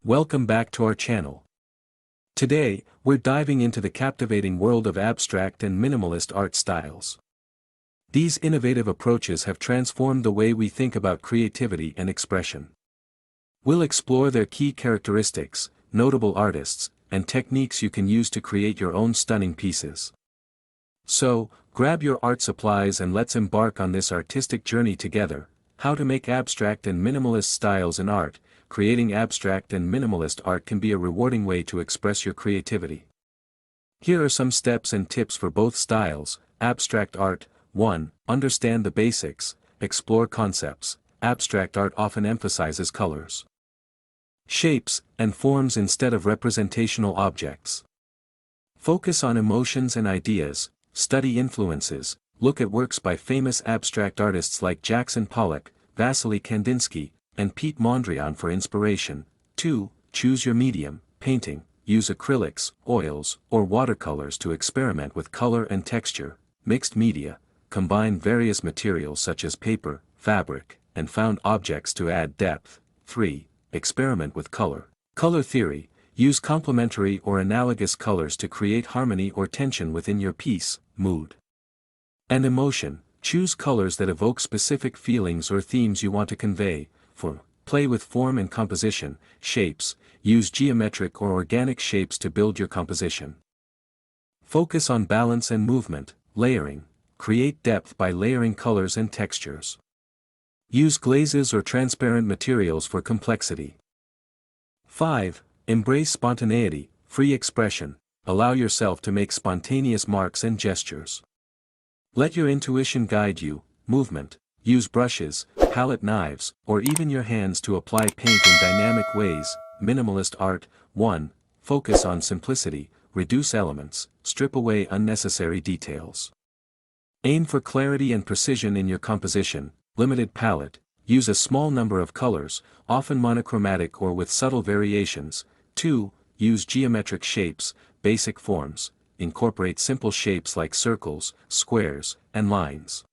Welcome back to our channel. Today, we're diving into the captivating world of abstract and minimalist art styles. These innovative approaches have transformed the way we think about creativity and expression. We'll explore their key characteristics, notable artists, and techniques you can use to create your own stunning pieces. So, grab your art supplies and let's embark on this artistic journey together. How to make abstract and minimalist styles in art. Creating abstract and minimalist art can be a rewarding way to express your creativity. Here are some steps and tips for both styles. Abstract art. 1. Understand the basics. Explore concepts. Abstract art often emphasizes colors, shapes, and forms instead of representational objects. Focus on emotions and ideas. Study influences. Look at works by famous abstract artists like Jackson Pollock, Vasily Kandinsky, and Pete Mondrian for inspiration. 2. Choose your medium. Painting. Use acrylics, oils, or watercolors to experiment with color and texture. Mixed media. Combine various materials such as paper, fabric, and found objects to add depth. 3. Experiment with color. Color theory. Use complementary or analogous colors to create harmony or tension within your piece. Mood and emotion. Choose colors that evoke specific feelings or themes you want to convey. 4. Play with form and composition. Shapes. Use geometric or organic shapes to build your composition. Focus on balance and movement. Layering. Create depth by layering colors and textures. Use glazes or transparent materials for complexity. 5. Embrace spontaneity. Free expression. Allow yourself to make spontaneous marks and gestures. Let your intuition guide you. Movement. Use brushes, palette knives, or even your hands to apply paint in dynamic ways. Minimalist art. 1. Focus on simplicity. Reduce elements. Strip away unnecessary details. Aim for clarity and precision in your composition. Limited palette. Use a small number of colors, often monochromatic or with subtle variations. 2. Use geometric shapes, basic forms. Incorporate simple shapes like circles, squares, and lines.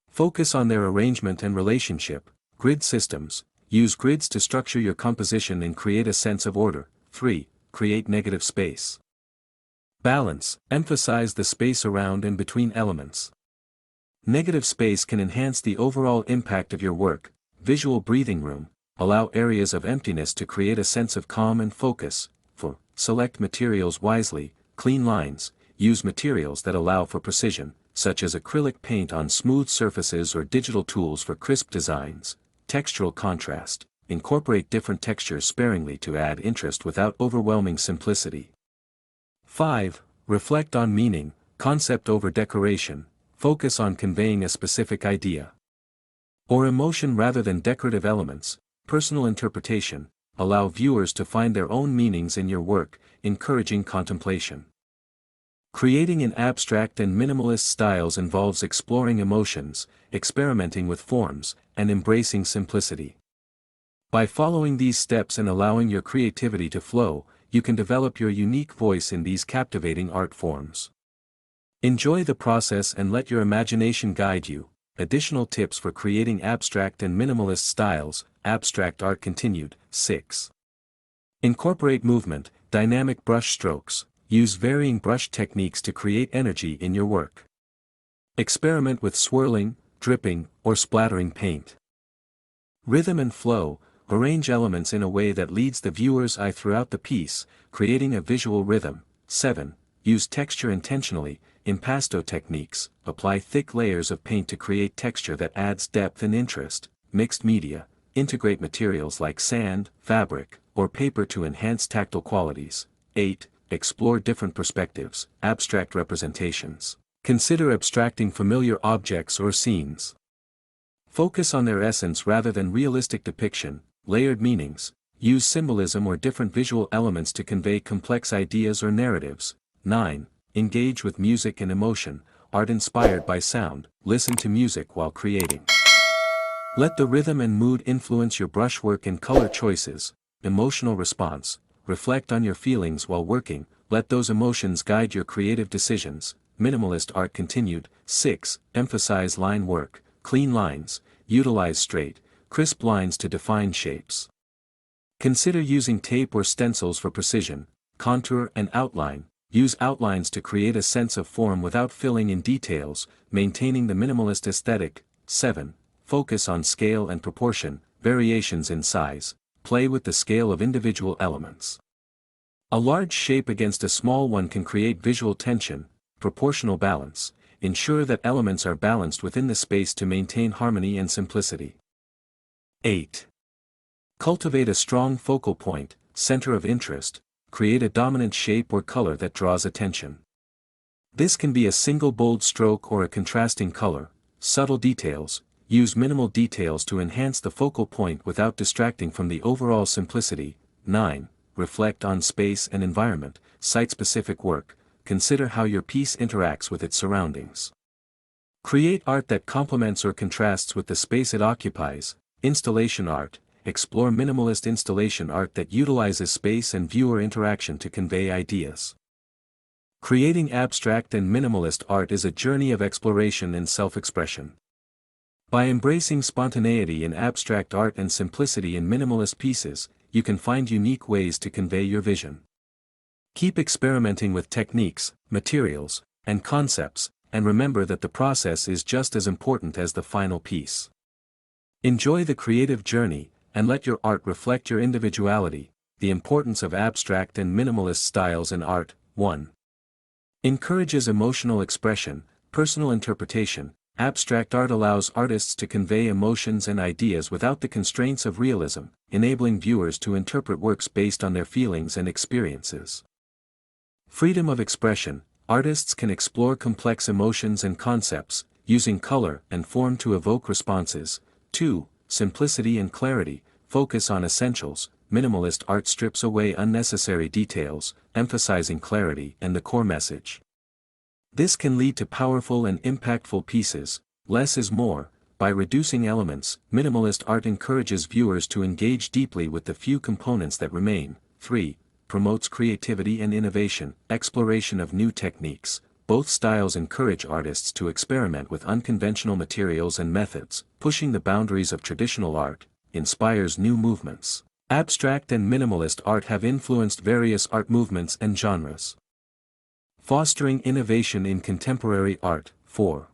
Focus on their arrangement and relationship. Grid systems. Use grids to structure your composition and create a sense of order. 3. Create negative space. Balance. Emphasize the space around and between elements. Negative space can enhance the overall impact of your work. Visual breathing room. Allow areas of emptiness to create a sense of calm and focus. 4. Select materials wisely. Clean lines. Use materials that allow for precision, such as acrylic paint on smooth surfaces or digital tools for crisp designs. Textural contrast. Incorporate different textures sparingly to add interest without overwhelming simplicity. 5. Reflect on meaning. Concept over decoration. Focus on conveying a specific idea or emotion rather than decorative elements. Personal interpretation. Allow viewers to find their own meanings in your work, encouraging contemplation. Creating in abstract and minimalist styles involves exploring emotions, experimenting with forms, and embracing simplicity. By following these steps and allowing your creativity to flow, you can develop your unique voice in these captivating art forms. Enjoy the process and let your imagination guide you. Additional tips for creating abstract and minimalist styles. Abstract art continued. 6. Incorporate movement, dynamic brush strokes. Use varying brush techniques to create energy in your work. Experiment with swirling, dripping, or splattering paint. Rhythm and flow. Arrange elements in a way that leads the viewer's eye throughout the piece, creating a visual rhythm. 7. Use texture intentionally. Impasto techniques. Apply thick layers of paint to create texture that adds depth and interest. Mixed media. Integrate materials like sand, fabric, or paper to enhance tactile qualities. 8. Explore different perspectives. Abstract representations. Consider abstracting familiar objects or scenes. Focus on their essence rather than realistic depiction. Layered meanings. Use symbolism or different visual elements to convey complex ideas or narratives. 9. Engage with music and emotion. Art inspired by sound. Listen to music while creating. Let the rhythm and mood influence your brushwork and color choices. Emotional response. Reflect on your feelings while working. Let those emotions guide your creative decisions. Minimalist art continued. 6. Emphasize line work. Clean lines. Utilize straight, crisp lines to define shapes. Consider using tape or stencils for precision, contour and outline. Use outlines to create a sense of form without filling in details, maintaining the minimalist aesthetic. 7. Focus on scale and proportion, variations in size. Play with the scale of individual elements. A large shape against a small one can create visual tension. Proportional balance. Ensure that elements are balanced within the space to maintain harmony and simplicity. 8. Cultivate a strong focal point, center of interest. Create a dominant shape or color that draws attention. This can be a single bold stroke or a contrasting color. Subtle details. Use minimal details to enhance the focal point without distracting from the overall simplicity. 9. Reflect on space and environment. Site-specific work. Consider how your piece interacts with its surroundings. Create art that complements or contrasts with the space it occupies. Installation art. Explore minimalist installation art that utilizes space and viewer interaction to convey ideas. Creating abstract and minimalist art is a journey of exploration and self-expression. By embracing spontaneity in abstract art and simplicity in minimalist pieces, you can find unique ways to convey your vision. Keep experimenting with techniques, materials, and concepts, and remember that the process is just as important as the final piece. Enjoy the creative journey, and let your art reflect your individuality. The importance of abstract and minimalist styles in art. 1. Encourages emotional expression, personal interpretation. Abstract art allows artists to convey emotions and ideas without the constraints of realism, enabling viewers to interpret works based on their feelings and experiences. Freedom of expression. Artists can explore complex emotions and concepts, using color and form to evoke responses. 2. Simplicity and clarity. Focus on essentials. Minimalist art strips away unnecessary details, emphasizing clarity and the core message. This can lead to powerful and impactful pieces. Less is more. By reducing elements, minimalist art encourages viewers to engage deeply with the few components that remain. 3. Promotes creativity and innovation. Exploration of new techniques. Both styles encourage artists to experiment with unconventional materials and methods, pushing the boundaries of traditional art. Inspires new movements. Abstract and minimalist art have influenced various art movements and genres. Fostering innovation in contemporary art. 4.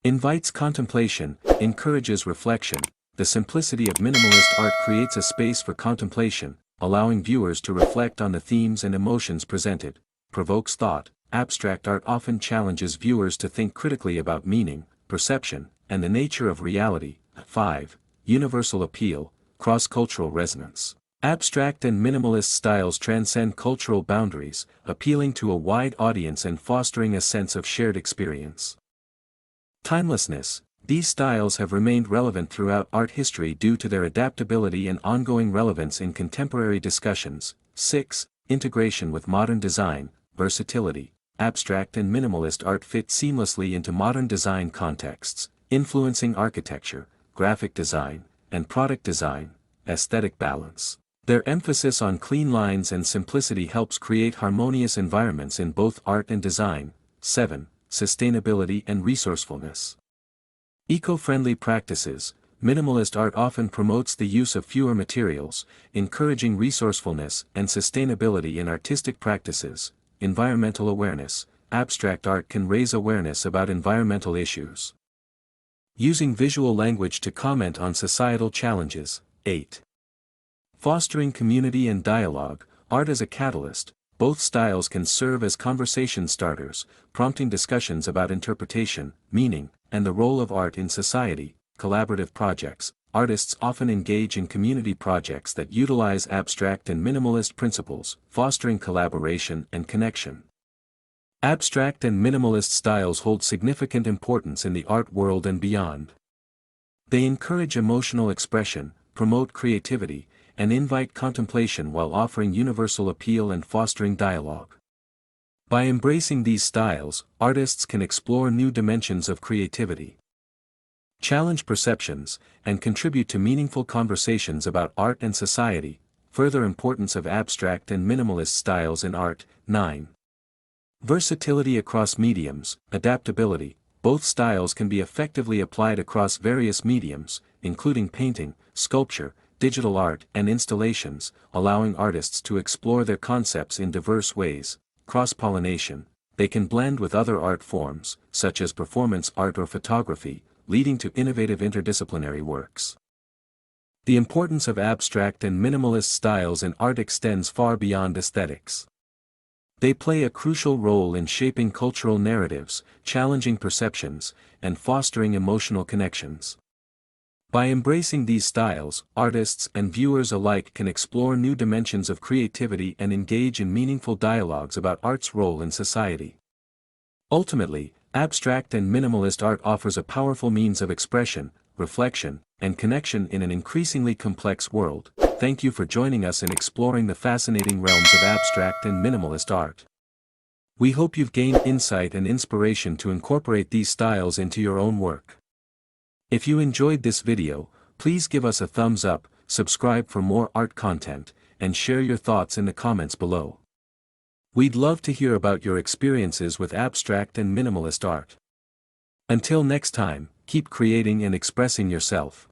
Invites contemplation, encourages reflection. The simplicity of minimalist art creates a space for contemplation, allowing viewers to reflect on the themes and emotions presented. Provokes thought. Abstract art often challenges viewers to think critically about meaning, perception, and the nature of reality. 5. Universal appeal, cross-cultural resonance. Abstract and minimalist styles transcend cultural boundaries, appealing to a wide audience and fostering a sense of shared experience. Timelessness. These styles have remained relevant throughout art history due to their adaptability and ongoing relevance in contemporary discussions. 6. Integration with modern design, versatility. Abstract and minimalist art fit seamlessly into modern design contexts, influencing architecture, graphic design, and product design. Aesthetic balance. Their emphasis on clean lines and simplicity helps create harmonious environments in both art and design. 7. Sustainability and resourcefulness. Eco-friendly practices. Minimalist art often promotes the use of fewer materials, encouraging resourcefulness and sustainability in artistic practices. Environmental awareness. Abstract art can raise awareness about environmental issues. Using visual language to comment on societal challenges. 8. Fostering community and dialogue. Art as a catalyst. Both styles can serve as conversation starters, prompting discussions about interpretation, meaning, and the role of art in society. Collaborative projects. Artists often engage in community projects that utilize abstract and minimalist principles, fostering collaboration and connection. Abstract and minimalist styles hold significant importance in the art world and beyond. They encourage emotional expression, promote creativity, and invite contemplation while offering universal appeal and fostering dialogue. By embracing these styles, artists can explore new dimensions of creativity, challenge perceptions, and contribute to meaningful conversations about art and society. Further importance of abstract and minimalist styles in art. 9. Versatility across mediums, adaptability. Both styles can be effectively applied across various mediums, including painting, sculpture, digital art and installations, allowing artists to explore their concepts in diverse ways. Cross-pollination, they can blend with other art forms, such as performance art or photography, leading to innovative interdisciplinary works. The importance of abstract and minimalist styles in art extends far beyond aesthetics. They play a crucial role in shaping cultural narratives, challenging perceptions, and fostering emotional connections. By embracing these styles, artists and viewers alike can explore new dimensions of creativity and engage in meaningful dialogues about art's role in society. Ultimately, abstract and minimalist art offers a powerful means of expression, reflection, and connection in an increasingly complex world. Thank you for joining us in exploring the fascinating realms of abstract and minimalist art. We hope you've gained insight and inspiration to incorporate these styles into your own work. If you enjoyed this video, please give us a thumbs up, subscribe for more art content, and share your thoughts in the comments below. We'd love to hear about your experiences with abstract and minimalist art. Until next time, keep creating and expressing yourself.